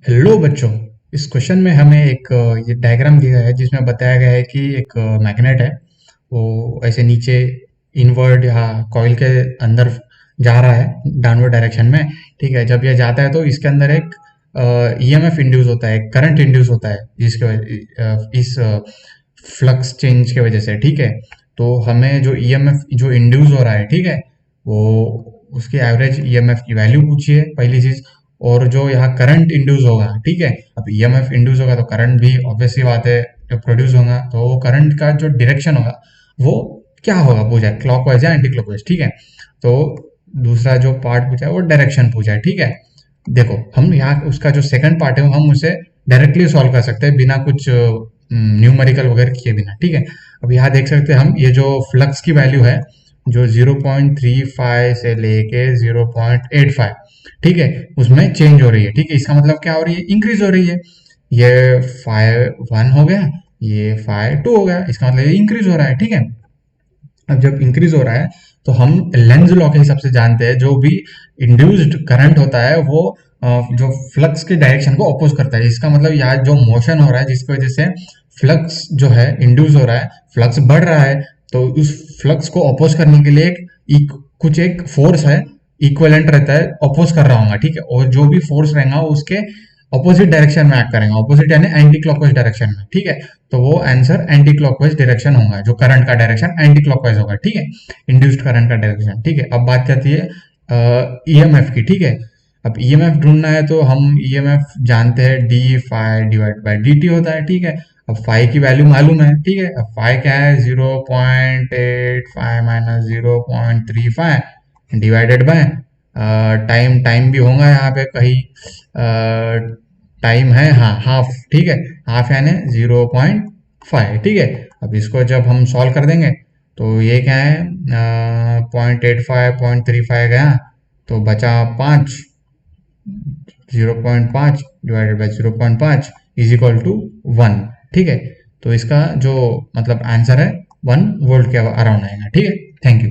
Hello बच्चों। इस question में हमें एक ये डायग्राम दिया है जिसमें बताया गया है कि एक मैग्नेट है। वो ऐसे नीचे इनवर्ड या कॉइल के अंदर जा रहा है डाउनवर्ड डायरेक्शन में। ठीक है, जब ये जाता है तो इसके अंदर एक ईएमएफ इंड्यूस होता है, करंट इंड्यूस होता है इस फ्लक्स चेंज के वजह से। ठीक है, तो हमें जो ईएमएफ जो इंड्यूस हो रहा है, ठीक है, वो उसकी एवरेज ईएमएफ की वैल्यू पूछिए पहली चीज। और जो यहाँ करंट इंड्यूस होगा, ठीक है, अब ईएमएफ इंड्यूस होगा तो करंट भी ऑब्वियसली बात है जो प्रोड्यूस होगा, तो वो करंट का जो डायरेक्शन होगा वो क्या होगा पूछा है, क्लॉकवाइज या एंटी क्लॉकवाइज। ठीक है, तो दूसरा जो पार्ट पूछा है वो डायरेक्शन पूछा है। ठीक है, देखो हम यहाँ उसका जो सेकंड पार्ट है हम उसे डायरेक्टली सॉल्व कर सकते हैं बिना कुछ न्यूमेरिकल वगैरह किए बिना। ठीक है, अब यहाँ देख सकते हैं हम ये जो फ्लक्स की वैल्यू है जो 0.35 से लेके 0.85, ठीक है, उसमें चेंज हो रही है। ठीक है, इसका मतलब क्या हो रही है, इंक्रीज हो रही है। ये फाइव वन हो गया, ये फाइव टू हो गया, इसका मतलब ये इंक्रीज हो रहा है। ठीक है, अब जब इंक्रीज हो रहा है तो हम लेंज लॉ के हिसाब से जानते हैं जो भी इंड्यूस्ड करंट होता है वो जो फ्लक्स के डायरेक्शन को अपोज करता है। इसका मतलब यहाँ जो मोशन हो रहा है जिसकी वजह से फ्लक्स जो है इंड्यूस हो रहा है, फ्लक्स बढ़ रहा है, तो उस फ्लक्स को अपोज करने के लिए कुछ एक फोर्स है, इक्विवेलेंट रहता है, अपोज कर रहा होगा। ठीक है, और जो भी फोर्स रहेगा उसके ऑपोजिट डायरेक्शन में एक्ट करेंगे, ऑपोजिट यानी एंटी क्लॉकवाइज डायरेक्शन में। ठीक है, तो वो आंसर एंटी क्लॉकवाइज डायरेक्शन होगा, जो करंट का डायरेक्शन एंटी क्लॉकवाइज होगा। ठीक है, इंड्यूस्ड करंट का डायरेक्शन। ठीक है, अब बात करती है ईएमएफ की। ठीक है, अब ईएमएफ ढूंढना है तो हम ईएमएफ जानते हैं d phi divide by d t होता है। ठीक है, अब फाई की वैल्यू मालूम है। ठीक है, अब फाई क्या है, 0.85 minus 0.35 divided by time. Time भी होगा यहाँ पे कहीं, टाइम है हाँ हाफ। ठीक है, हाफ यानी 0.5। ठीक है, अब इसको जब हम सॉल्व कर देंगे तो ये क्या है, 0.85 0.35 गया तो बचा 5, 0.5 divided by 0.5 is equal to 1। ठीक है, तो इसका जो मतलब आंसर है 1 वोल्ट के अराउंड आएगा। ठीक है, थैंक यू।